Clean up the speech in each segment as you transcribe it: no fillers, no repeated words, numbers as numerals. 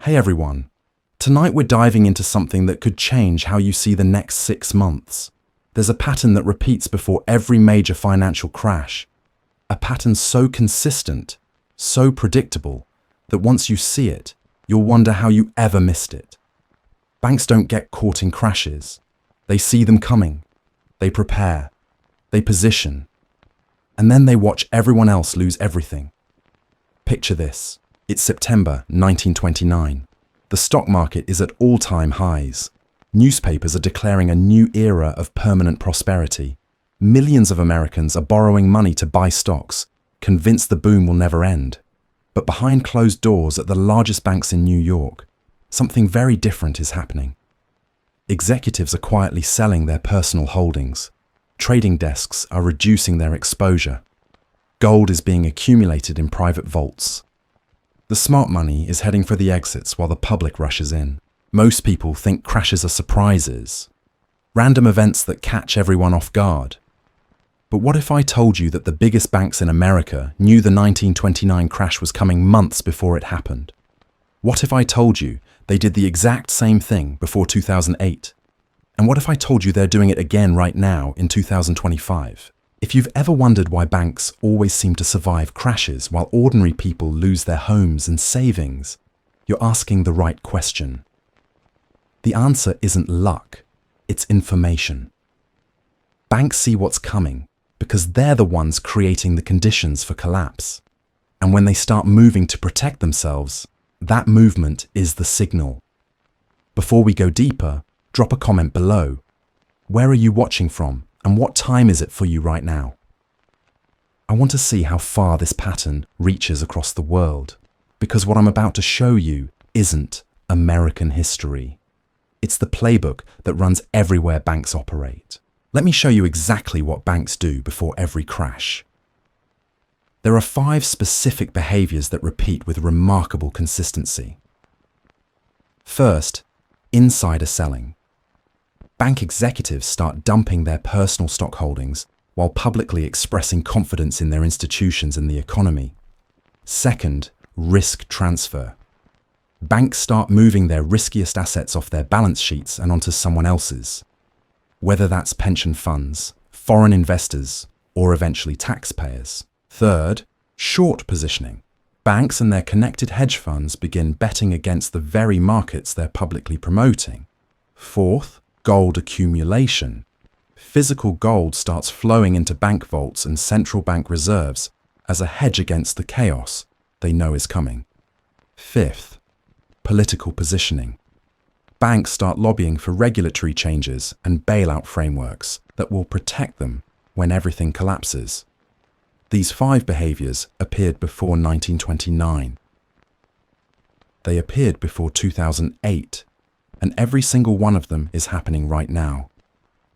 Hey everyone. Tonight we're diving into something that could change how you see the next 6 months. There's a pattern that repeats before every major financial crash. A pattern so consistent, so predictable, that once you see it, you'll wonder how you ever missed it. Banks don't get caught in crashes. They see them coming. They prepare. They position. And then they watch everyone else lose everything. Picture this. It's September 1929. The stock market is at all-time highs. Newspapers are declaring a new era of permanent prosperity. Millions of Americans are borrowing money to buy stocks, convinced the boom will never end. But behind closed doors at the largest banks in New York, something very different is happening. Executives are quietly selling their personal holdings. Trading desks are reducing their exposure. Gold is being accumulated in private vaults. The smart money is heading for the exits while the public rushes in. Most people think crashes are surprises, random events that catch everyone off guard. But what if I told you that the biggest banks in America knew the 1929 crash was coming months before it happened? What if I told you they did the exact same thing before 2008? And what if I told you they're doing it again right now in 2025? If you've ever wondered why banks always seem to survive crashes while ordinary people lose their homes and savings, you're asking the right question. The answer isn't luck, it's information. Banks see what's coming because they're the ones creating the conditions for collapse. And when they start moving to protect themselves, that movement is the signal. Before we go deeper, drop a comment below. Where are you watching from? And what time is it for you right now? I want to see how far this pattern reaches across the world, because what I'm about to show you isn't American history. It's the playbook that runs everywhere banks operate. Let me show you exactly what banks do before every crash. There are 5 specific behaviors that repeat with remarkable consistency. First, insider selling. Bank executives start dumping their personal stock holdings while publicly expressing confidence in their institutions and the economy. Second, risk transfer. Banks start moving their riskiest assets off their balance sheets and onto someone else's, whether that's pension funds, foreign investors, or eventually taxpayers. Third, short positioning. Banks and their connected hedge funds begin betting against the very markets they're publicly promoting. Fourth, gold accumulation. Physical gold starts flowing into bank vaults and central bank reserves as a hedge against the chaos they know is coming. Fifth, political positioning. Banks start lobbying for regulatory changes and bailout frameworks that will protect them when everything collapses. These 5 behaviors appeared before 1929. They appeared before 2008. And every single one of them is happening right now.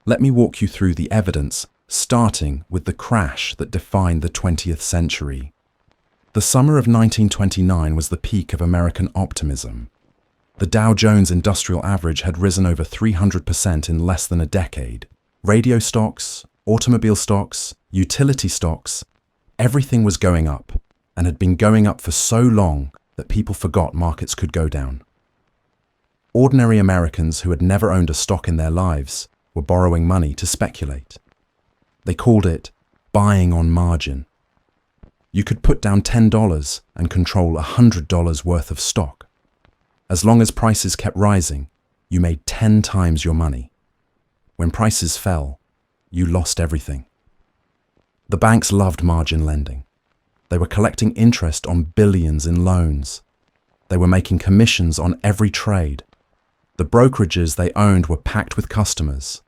Let me walk you through the evidence, starting with the crash that defined the 20th century. The summer of 1929 was the peak of American optimism. The Dow Jones Industrial Average had risen over 300% in less than a decade. Radio stocks, automobile stocks, utility stocks, everything was going up, and had been going up for so long that people forgot markets could go down. Ordinary Americans who had never owned a stock in their lives were borrowing money to speculate. They called it buying on margin. You could put down $10 and control $100 worth of stock. As long as prices kept rising, you made 10 times your money. When prices fell, you lost everything. The banks loved margin lending. They were collecting interest on billions in loans. They were making commissions on every trade. The brokerages they owned were packed with customers.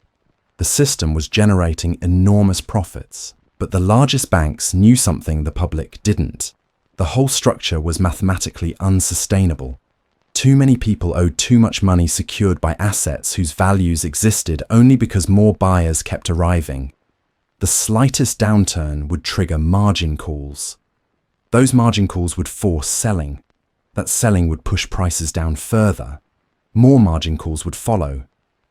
The system was generating enormous profits, but the largest banks knew something the public didn't. The whole structure was mathematically unsustainable. Too many people owed too much money secured by assets whose values existed only because more buyers kept arriving. The slightest downturn would trigger margin calls. Those margin calls would force selling. That selling would push prices down further. More margin calls would follow,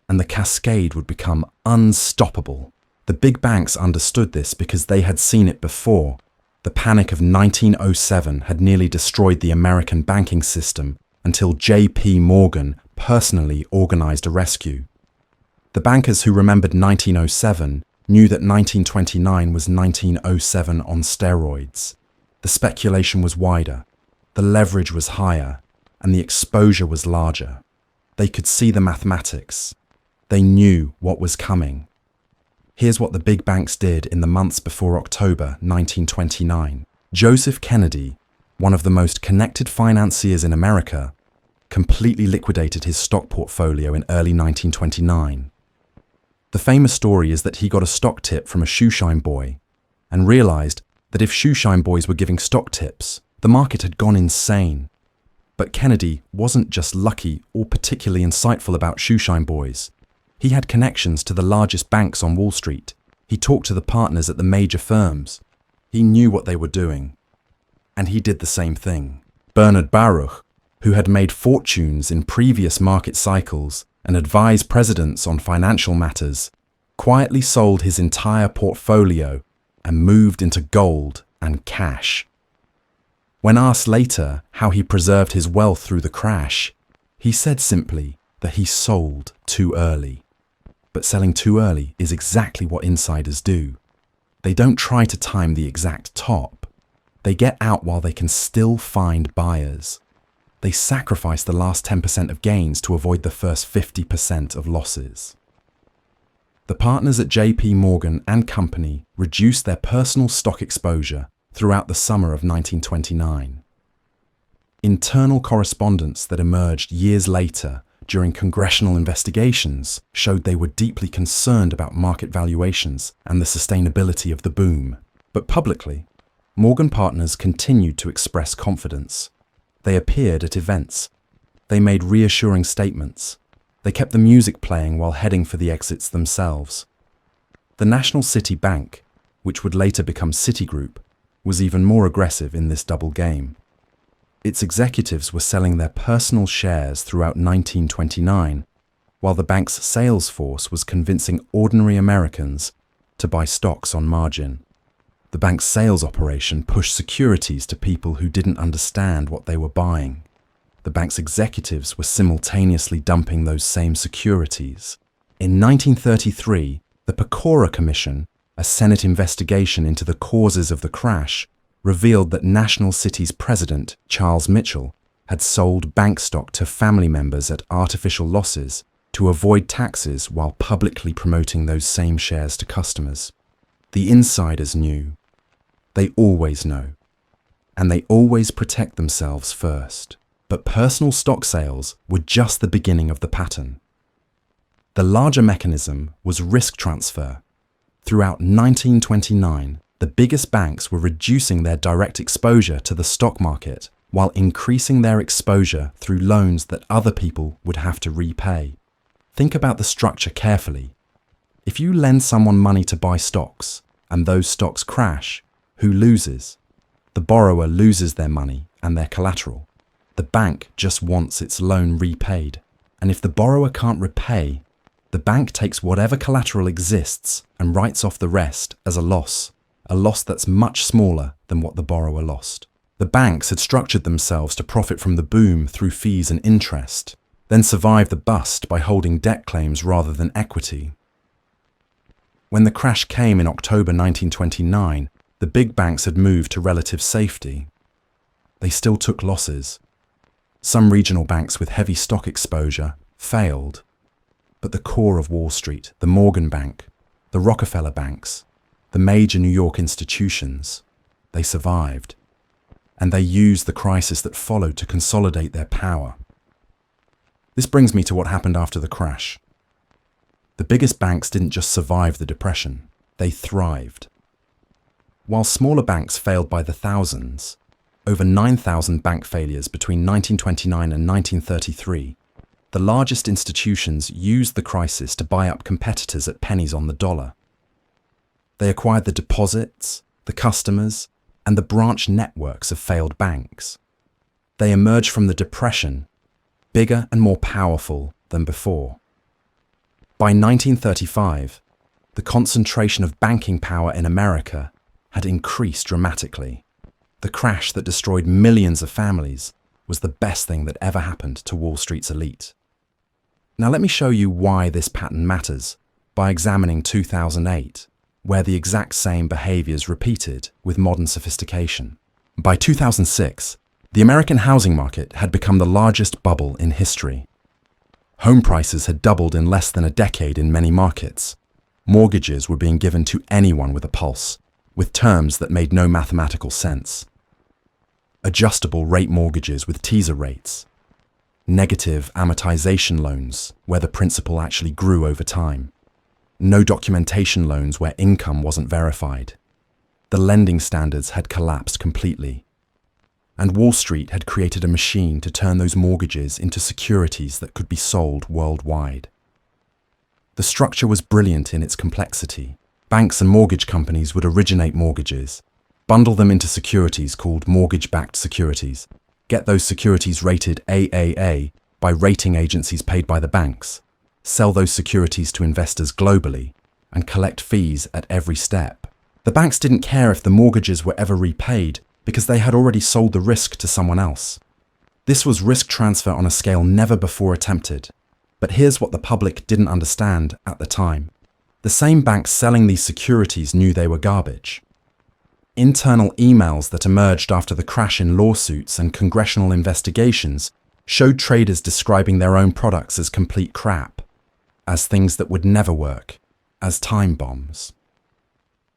and the cascade would become unstoppable. The big banks understood this because they had seen it before. The panic of 1907 had nearly destroyed the American banking system, until J.P. Morgan personally organized a rescue. The bankers who remembered 1907 knew that 1929 was 1907 on steroids. The speculation was wider, the leverage was higher, and the exposure was larger. They could see the mathematics. They knew what was coming. Here's what the big banks did in the months before October 1929. Joseph Kennedy, one of the most connected financiers in America, completely liquidated his stock portfolio in early 1929. The famous story is that he got a stock tip from a shoeshine boy and realized that if shoeshine boys were giving stock tips, the market had gone insane. But Kennedy wasn't just lucky or particularly insightful about shoeshine boys. He had connections to the largest banks on Wall Street. He talked to the partners at the major firms. He knew what they were doing. And he did the same thing. Bernard Baruch, who had made fortunes in previous market cycles and advised presidents on financial matters, quietly sold his entire portfolio and moved into gold and cash. When asked later how he preserved his wealth through the crash, he said simply that he sold too early. But selling too early is exactly what insiders do. They don't try to time the exact top. They get out while they can still find buyers. They sacrifice the last 10% of gains to avoid the first 50% of losses. The partners at J.P. Morgan and Company reduced their personal stock exposure throughout the summer of 1929. Internal correspondence that emerged years later during congressional investigations showed they were deeply concerned about market valuations and the sustainability of the boom. But publicly, Morgan partners continued to express confidence. They appeared at events. They made reassuring statements. They kept the music playing while heading for the exits themselves. The National City Bank, which would later become Citigroup, was even more aggressive in this double game. Its executives were selling their personal shares throughout 1929, while the bank's sales force was convincing ordinary Americans to buy stocks on margin. The bank's sales operation pushed securities to people who didn't understand what they were buying. The bank's executives were simultaneously dumping those same securities. In 1933, the Pecora Commission, a Senate investigation into the causes of the crash, revealed that National City's president, Charles Mitchell, had sold bank stock to family members at artificial losses to avoid taxes while publicly promoting those same shares to customers. The insiders knew. They always know. And they always protect themselves first. But personal stock sales were just the beginning of the pattern. The larger mechanism was risk transfer. Throughout 1929, the biggest banks were reducing their direct exposure to the stock market while increasing their exposure through loans that other people would have to repay. Think about the structure carefully. If you lend someone money to buy stocks and those stocks crash, who loses? The borrower loses their money and their collateral. The bank just wants its loan repaid. And if the borrower can't repay, the bank takes whatever collateral exists and writes off the rest as a loss that's much smaller than what the borrower lost. The banks had structured themselves to profit from the boom through fees and interest, then survive the bust by holding debt claims rather than equity. When the crash came in October 1929, the big banks had moved to relative safety. They still took losses. Some regional banks with heavy stock exposure failed. But the core of Wall Street, the Morgan Bank, the Rockefeller banks, the major New York institutions, they survived. And they used the crisis that followed to consolidate their power. This brings me to what happened after the crash. The biggest banks didn't just survive the depression, they thrived. While smaller banks failed by the thousands, over 9,000 bank failures between 1929 and 1933, the largest institutions used the crisis to buy up competitors at pennies on the dollar. They acquired the deposits, the customers, and the branch networks of failed banks. They emerged from the depression bigger and more powerful than before. By 1935, the concentration of banking power in America had increased dramatically. The crash that destroyed millions of families was the best thing that ever happened to Wall Street's elite. Now let me show you why this pattern matters by examining 2008, where the exact same behaviors repeated with modern sophistication. By 2006, the American housing market had become the largest bubble in history. Home prices had doubled in less than a decade in many markets. Mortgages were being given to anyone with a pulse, with terms that made no mathematical sense. Adjustable rate mortgages with teaser rates. Negative amortization loans, where the principal actually grew over time. No documentation loans where income wasn't verified. The lending standards had collapsed completely. And Wall Street had created a machine to turn those mortgages into securities that could be sold worldwide. The structure was brilliant in its complexity. Banks and mortgage companies would originate mortgages, bundle them into securities called mortgage-backed securities, get those securities rated AAA by rating agencies paid by the banks, sell those securities to investors globally, and collect fees at every step. The banks didn't care if the mortgages were ever repaid because they had already sold the risk to someone else. This was risk transfer on a scale never before attempted. But here's what the public didn't understand at the time. The same banks selling these securities knew they were garbage. Internal emails that emerged after the crash in lawsuits and congressional investigations showed traders describing their own products as complete crap, as things that would never work, as time bombs.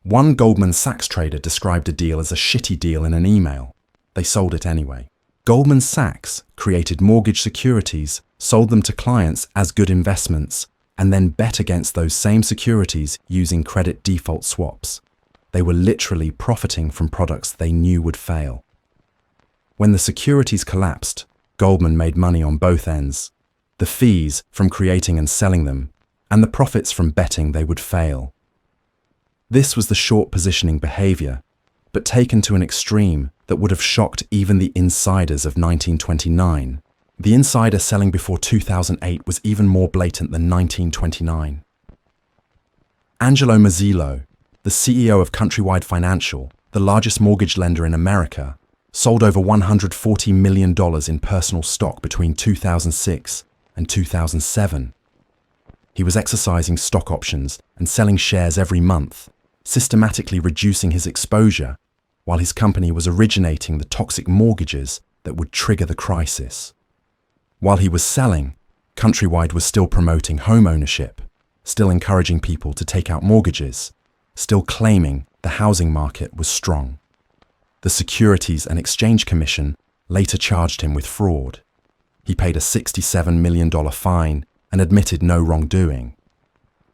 One Goldman Sachs trader described a deal as a shitty deal in an email. They sold it anyway. Goldman Sachs created mortgage securities, sold them to clients as good investments, and then bet against those same securities using credit default swaps. They were literally profiting from products they knew would fail. When the securities collapsed, Goldman made money on both ends. The fees from creating and selling them, and the profits from betting they would fail. This was the short positioning behavior, but taken to an extreme that would have shocked even the insiders of 1929. The insider selling before 2008 was even more blatant than 1929. Angelo Mozilo, the CEO of Countrywide Financial, the largest mortgage lender in America, sold over $140 million in personal stock between 2006 and 2007. He was exercising stock options and selling shares every month, systematically reducing his exposure, while his company was originating the toxic mortgages that would trigger the crisis. While he was selling, Countrywide was still promoting home ownership, still encouraging people to take out mortgages, still claiming the housing market was strong. The Securities and Exchange Commission later charged him with fraud. He paid a $67 million fine and admitted no wrongdoing.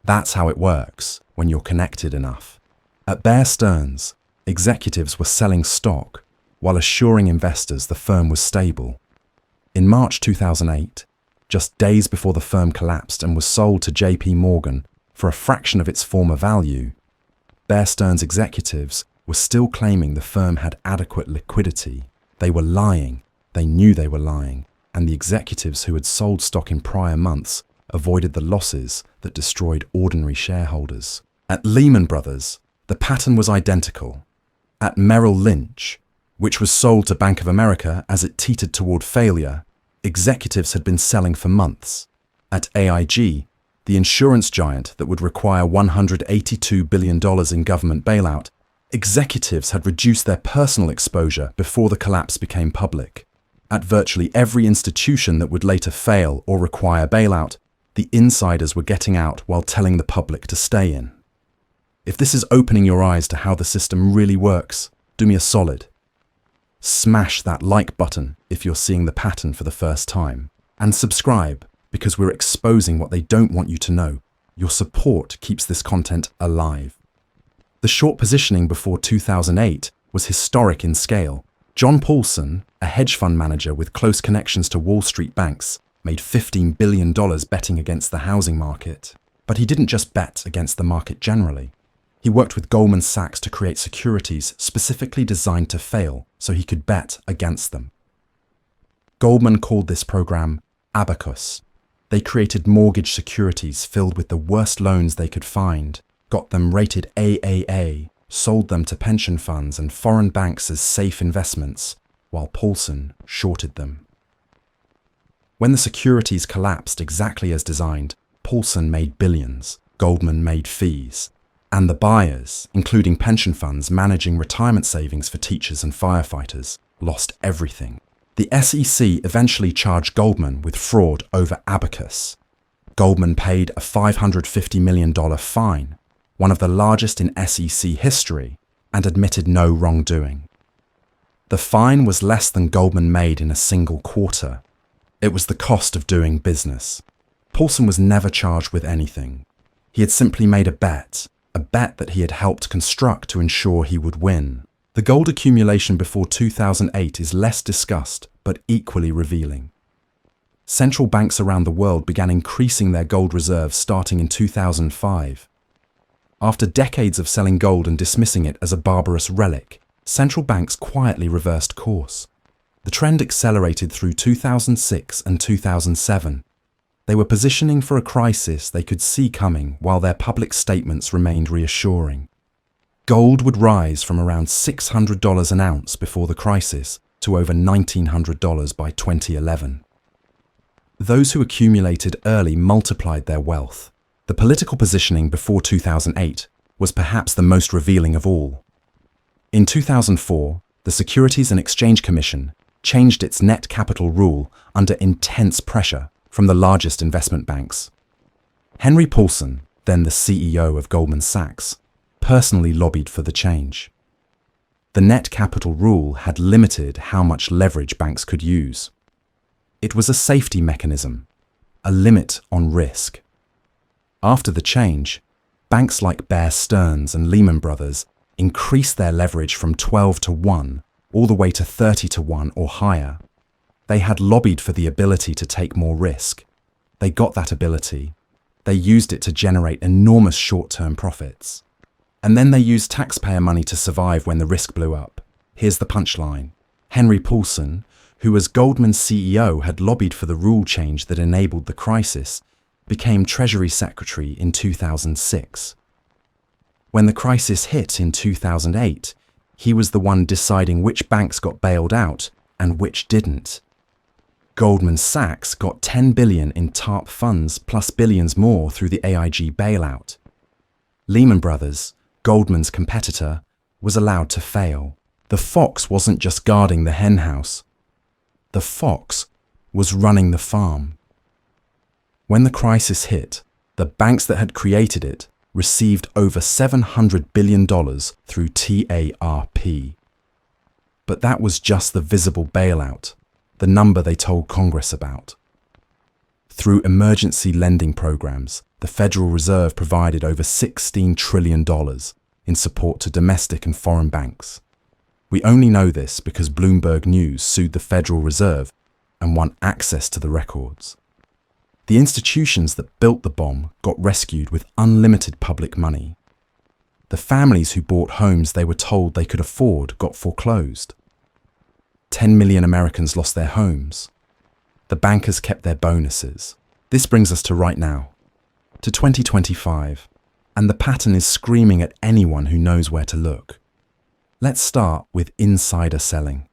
That's how it works when you're connected enough. At Bear Stearns, executives were selling stock while assuring investors the firm was stable. In March 2008, just days before the firm collapsed and was sold to JP Morgan for a fraction of its former value, Bear Stearns executives were still claiming the firm had adequate liquidity. They were lying. They knew they were lying. And the executives who had sold stock in prior months avoided the losses that destroyed ordinary shareholders. At Lehman Brothers, the pattern was identical. At Merrill Lynch, which was sold to Bank of America as it teetered toward failure, executives had been selling for months. At AIG, the insurance giant that would require $182 billion in government bailout, executives had reduced their personal exposure before the collapse became public. At virtually every institution that would later fail or require bailout, the insiders were getting out while telling the public to stay in. If this is opening your eyes to how the system really works, do me a solid. Smash that like button if you're seeing the pattern for the first time. And subscribe, because we're exposing what they don't want you to know. Your support keeps this content alive. The short positioning before 2008 was historic in scale. John Paulson, a hedge fund manager with close connections to Wall Street banks, made $15 billion betting against the housing market. But he didn't just bet against the market generally. He worked with Goldman Sachs to create securities specifically designed to fail so he could bet against them. Goldman called this program Abacus. They created mortgage securities filled with the worst loans they could find, got them rated AAA, sold them to pension funds and foreign banks as safe investments, while Paulson shorted them. When the securities collapsed exactly as designed, Paulson made billions, Goldman made fees, and the buyers, including pension funds managing retirement savings for teachers and firefighters, lost everything. The SEC eventually charged Goldman with fraud over abacus. Goldman paid a $550 million fine, one of the largest in SEC history, and admitted no wrongdoing. The fine was less than Goldman made in a single quarter. It was the cost of doing business. Paulson was never charged with anything. He had simply made a bet that he had helped construct to ensure he would win. The gold accumulation before 2008 is less discussed, but equally revealing. Central banks around the world began increasing their gold reserves starting in 2005. After decades of selling gold and dismissing it as a barbarous relic, central banks quietly reversed course. The trend accelerated through 2006 and 2007. They were positioning for a crisis they could see coming while their public statements remained reassuring. Gold would rise from around $600 an ounce before the crisis to over $1,900 by 2011. Those who accumulated early multiplied their wealth. The political positioning before 2008 was perhaps the most revealing of all. In 2004, the Securities and Exchange Commission changed its net capital rule under intense pressure from the largest investment banks. Henry Paulson, then the CEO of Goldman Sachs, personally lobbied for the change. The net capital rule had limited how much leverage banks could use. It was a safety mechanism, a limit on risk. After the change, banks like Bear Stearns and Lehman Brothers increased their leverage from 12 to 1 all the way to 30 to 1 or higher. They had lobbied for the ability to take more risk. They got that ability. They used it to generate enormous short-term profits. And then they used taxpayer money to survive when the risk blew up. Here's the punchline. Henry Paulson, who as Goldman's CEO had lobbied for the rule change that enabled the crisis, became Treasury Secretary in 2006. When the crisis hit in 2008, he was the one deciding which banks got bailed out and which didn't. Goldman Sachs got $10 billion in TARP funds plus billions more through the AIG bailout. Lehman Brothers, Goldman's competitor, was allowed to fail. The fox wasn't just guarding the henhouse. The fox was running the farm. When the crisis hit, the banks that had created it received over $700 billion through TARP. But that was just the visible bailout, the number they told Congress about. Through emergency lending programs, the Federal Reserve provided over $16 trillion in support to domestic and foreign banks. We only know this because Bloomberg News sued the Federal Reserve and won access to the records. The institutions that built the bomb got rescued with unlimited public money. The families who bought homes they were told they could afford got foreclosed. 10 million Americans lost their homes. The bankers kept their bonuses. This brings us to right now, to 2025, and the pattern is screaming at anyone who knows where to look. Let's start with insider selling,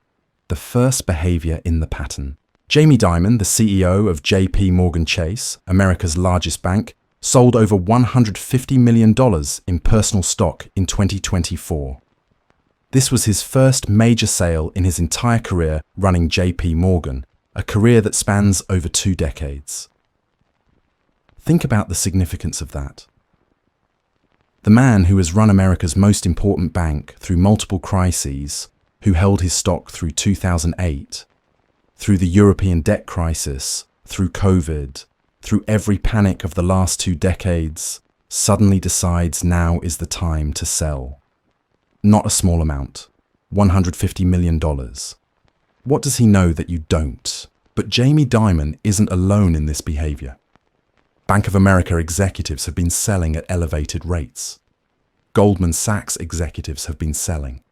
the first behavior in the pattern. Jamie Dimon, the CEO of JP Morgan Chase, America's largest bank, sold over $150 million in personal stock in 2024. This was his first major sale in his entire career running JP Morgan, a career that spans over 2 decades. Think about the significance of that. The man who has run America's most important bank through multiple crises, who held his stock through 2008, through the European debt crisis, through COVID, through every panic of the last 2 decades, suddenly decides now is the time to sell. Not a small amount, $150 million. What does he know that you don't? But Jamie Dimon isn't alone in this behavior. Bank of America executives have been selling at elevated rates. Goldman Sachs executives have been selling.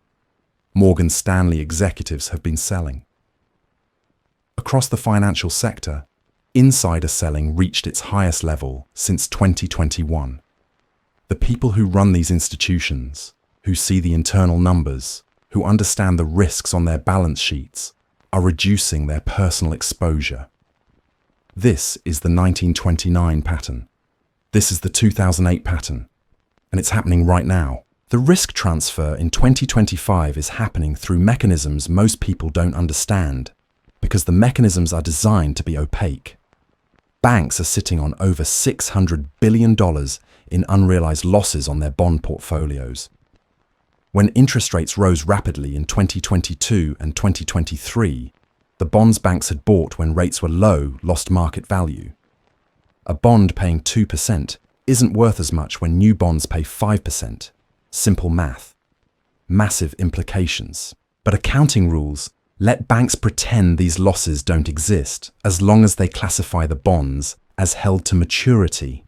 Morgan Stanley executives have been selling. Across the financial sector, insider selling reached its highest level since 2021. The people who run these institutions, who see the internal numbers, who understand the risks on their balance sheets, are reducing their personal exposure. This is the 1929 pattern. This is the 2008 pattern. And it's happening right now. The risk transfer in 2025 is happening through mechanisms most people don't understand, because the mechanisms are designed to be opaque. Banks are sitting on over $600 billion in unrealized losses on their bond portfolios. When interest rates rose rapidly in 2022 and 2023, the bonds banks had bought when rates were low lost market value. A bond paying 2% isn't worth as much when new bonds pay 5%. Simple math. Massive implications. But accounting rules let banks pretend these losses don't exist as long as they classify the bonds as held to maturity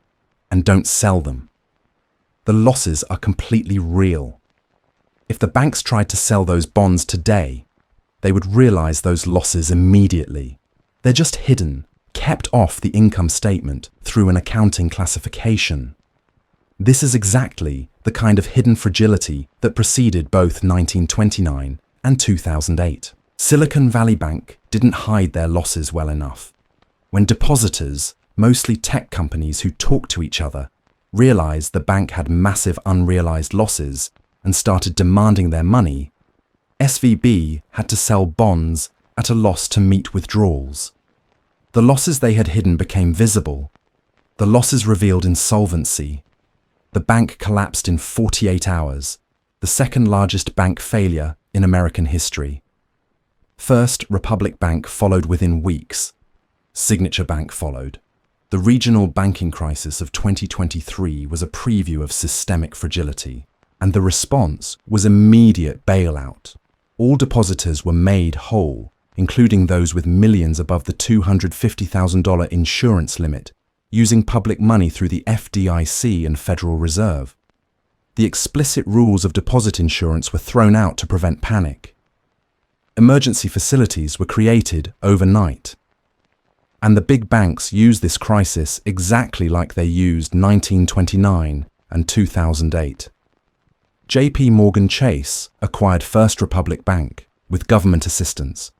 and don't sell them. The losses are completely real. If the banks tried to sell those bonds today, they would realize those losses immediately. They're just hidden, kept off the income statement through an accounting classification. This is exactly the kind of hidden fragility that preceded both 1929 and 2008. Silicon Valley Bank didn't hide their losses well enough. When depositors, mostly tech companies who talk to each other, realized the bank had massive unrealized losses and started demanding their money, SVB had to sell bonds at a loss to meet withdrawals. The losses they had hidden became visible. The losses revealed insolvency. The bank collapsed in 48 hours, the second largest bank failure in American history. First Republic Bank followed within weeks. Signature Bank followed. The regional banking crisis of 2023 was a preview of systemic fragility, and the response was immediate bailout. All depositors were made whole, including those with millions above the $250,000 insurance limit, using public money through the FDIC and Federal Reserve. The explicit rules of deposit insurance were thrown out to prevent panic. Emergency facilities were created overnight. And the big banks used this crisis exactly like they used 1929 and 2008. JP Morgan Chase acquired First Republic Bank with government assistance.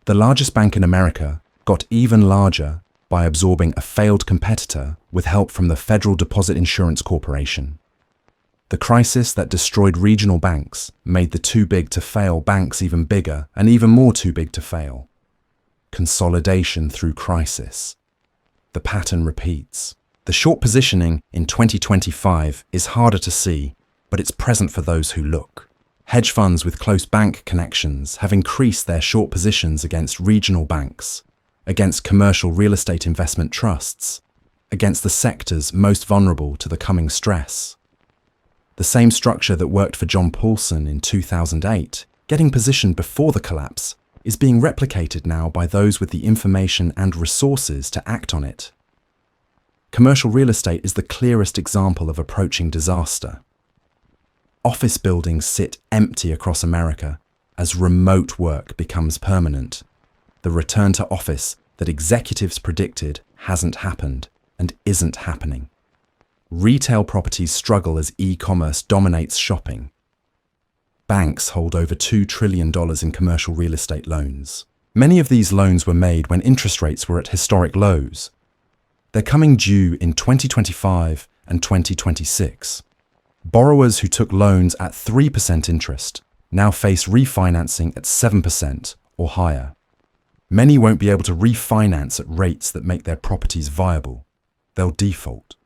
The largest bank in America got even larger by absorbing a failed competitor with help from the Federal Deposit Insurance Corporation. The crisis that destroyed regional banks made the too big to fail banks even bigger and even more too big to fail. Consolidation through crisis. The pattern repeats. The short positioning in 2025 is harder to see, but it's present for those who look. Hedge funds with close bank connections have increased their short positions against regional banks, against commercial real estate investment trusts, against the sectors most vulnerable to the coming stress. The same structure that worked for John Paulson in 2008, getting positioned before the collapse, is being replicated now by those with the information and resources to act on it. Commercial real estate is the clearest example of approaching disaster. Office buildings sit empty across America as remote work becomes permanent. The return to office that executives predicted hasn't happened and isn't happening. Retail properties struggle as e-commerce dominates shopping. Banks hold over $2 trillion in commercial real estate loans. Many of these loans were made when interest rates were at historic lows. They're coming due in 2025 and 2026. Borrowers who took loans at 3% interest now face refinancing at 7% or higher. Many won't be able to refinance at rates that make their properties viable. They'll default.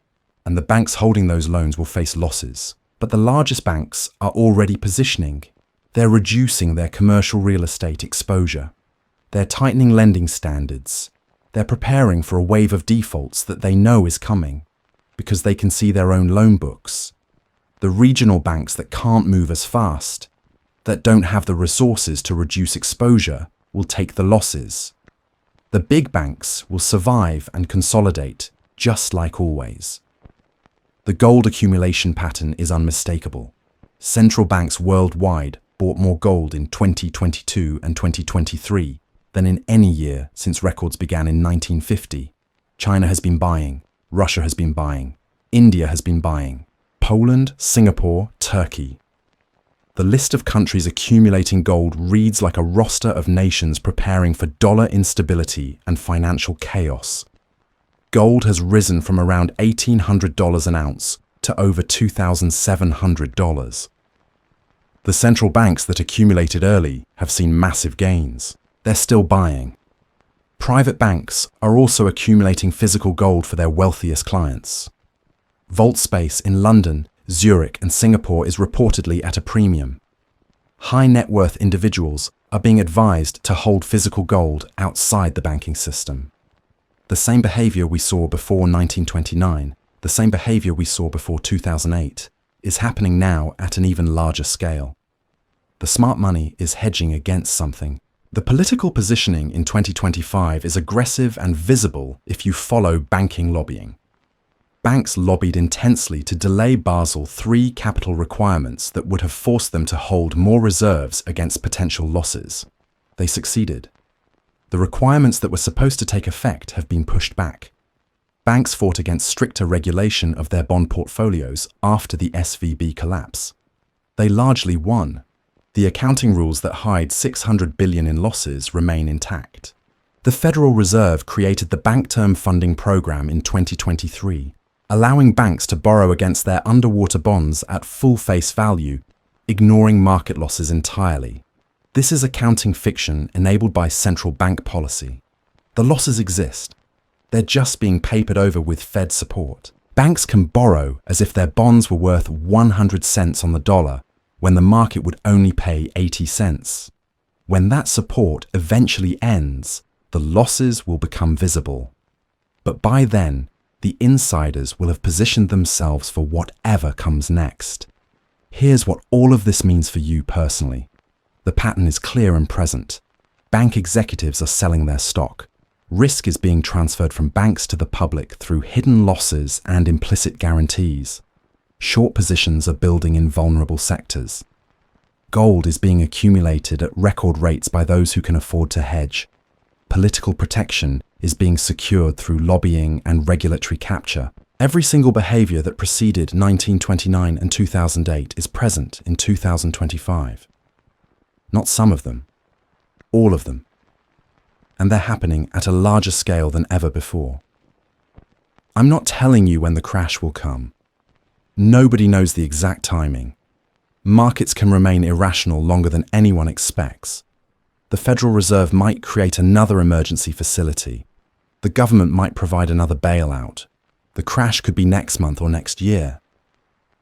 And the banks holding those loans will face losses. But the largest banks are already positioning. They're reducing their commercial real estate exposure. They're tightening lending standards. They're preparing for a wave of defaults that they know is coming because they can see their own loan books. The regional banks that can't move as fast, that don't have the resources to reduce exposure, will take the losses. The big banks will survive and consolidate, just like always. The gold accumulation pattern is unmistakable. Central banks worldwide bought more gold in 2022 and 2023 than in any year since records began in 1950. China has been buying, Russia has been buying, India has been buying, Poland, Singapore, Turkey. The list of countries accumulating gold reads like a roster of nations preparing for dollar instability and financial chaos. Gold has risen from around $1,800 an ounce to over $2,700. The central banks that accumulated early have seen massive gains. They're still buying. Private banks are also accumulating physical gold for their wealthiest clients. Vault space in London, Zurich, and Singapore is reportedly at a premium. High net worth individuals are being advised to hold physical gold outside the banking system. The same behavior we saw before 1929, the same behavior we saw before 2008, is happening now at an even larger scale. The smart money is hedging against something. The political positioning in 2025 is aggressive and visible if you follow banking lobbying. Banks lobbied intensely to delay Basel III capital requirements that would have forced them to hold more reserves against potential losses. They succeeded. The requirements that were supposed to take effect have been pushed back. Banks fought against stricter regulation of their bond portfolios after the SVB collapse. They largely won. The accounting rules that hide $600 billion in losses remain intact. The Federal Reserve created the Bank Term Funding Program in 2023, allowing banks to borrow against their underwater bonds at full face value, ignoring market losses entirely. This is accounting fiction enabled by central bank policy. The losses exist. They're just being papered over with Fed support. Banks can borrow as if their bonds were worth 100 cents on the dollar when the market would only pay 80 cents. When that support eventually ends, the losses will become visible. But by then, the insiders will have positioned themselves for whatever comes next. Here's what all of this means for you personally. The pattern is clear and present. Bank executives are selling their stock. Risk is being transferred from banks to the public through hidden losses and implicit guarantees. Short positions are building in vulnerable sectors. Gold is being accumulated at record rates by those who can afford to hedge. Political protection is being secured through lobbying and regulatory capture. Every single behavior that preceded 1929 and 2008 is present in 2025. Not some of them, all of them. And they're happening at a larger scale than ever before. I'm not telling you when the crash will come. Nobody knows the exact timing. Markets can remain irrational longer than anyone expects. The Federal Reserve might create another emergency facility. The government might provide another bailout. The crash could be next month or next year.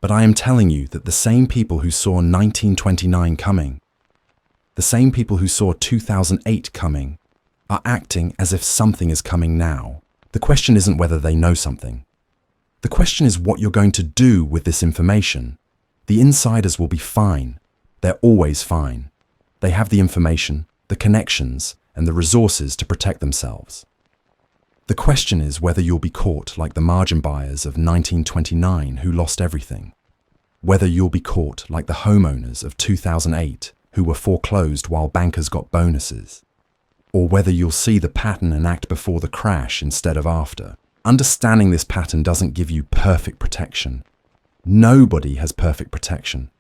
But I am telling you that the same people who saw 1929 coming, the same people who saw 2008 coming, are acting as if something is coming now. The question isn't whether they know something. The question is what you're going to do with this information. The insiders will be fine. They're always fine. They have the information, the connections, and the resources to protect themselves. The question is whether you'll be caught like the margin buyers of 1929 who lost everything. Whether you'll be caught like the homeowners of 2008 who were foreclosed while bankers got bonuses. Or whether you'll see the pattern and act before the crash instead of after. Understanding this pattern doesn't give you perfect protection. Nobody has perfect protection,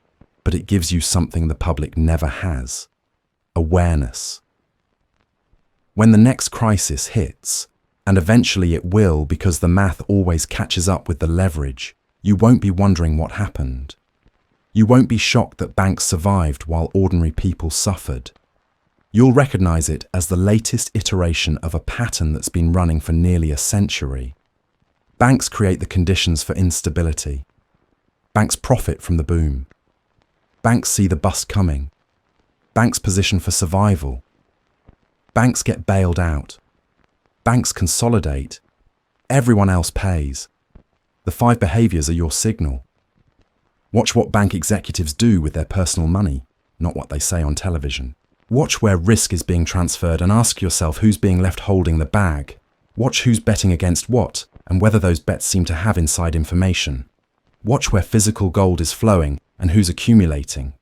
but it gives you something the public never has: awareness. When the next crisis hits, and eventually it will because the math always catches up with the leverage, you won't be wondering what happened. You won't be shocked that banks survived while ordinary people suffered. You'll recognize it as the latest iteration of a pattern that's been running for nearly a century. Banks create the conditions for instability. Banks profit from the boom. Banks see the bust coming. Banks position for survival. Banks get bailed out. Banks consolidate. Everyone else pays. The 5 behaviors are your signal. Watch what bank executives do with their personal money, not what they say on television. Watch where risk is being transferred and ask yourself who's being left holding the bag. Watch who's betting against what and whether those bets seem to have inside information. Watch where physical gold is flowing and who's accumulating.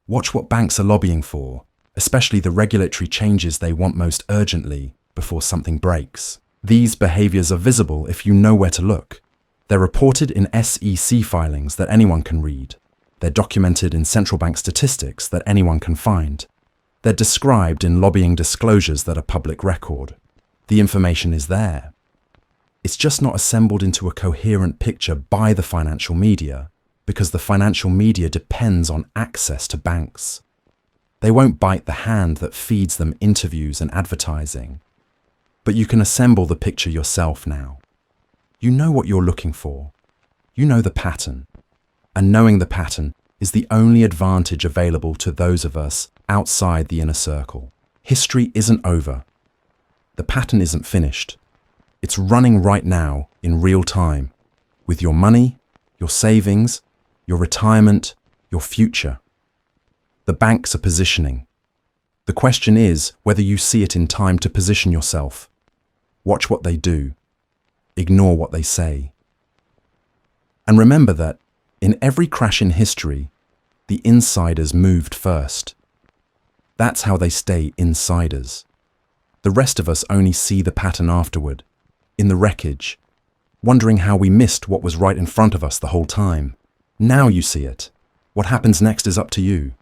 Watch what banks are lobbying for, especially the regulatory changes they want most urgently before something breaks. These behaviors are visible if you know where to look. They're reported in SEC filings that anyone can read. They're documented in central bank statistics that anyone can find. They're described in lobbying disclosures that are public record. The information is there. It's just not assembled into a coherent picture by the financial media, because the financial media depends on access to banks. They won't bite the hand that feeds them interviews and advertising. But you can assemble the picture yourself now. You know what you're looking for. You know the pattern. And knowing the pattern is the only advantage available to those of us outside the inner circle. History isn't over. The pattern isn't finished. It's running right now in real time, with your money, your savings, your retirement, your future. The banks are positioning. The question is whether you see it in time to position yourself. Watch what they do. Ignore what they say. And remember that in every crash in history, the insiders moved first. That's how they stay insiders. The rest of us only see the pattern afterward, in the wreckage, wondering how we missed what was right in front of us the whole time. Now you see it. What happens next is up to you.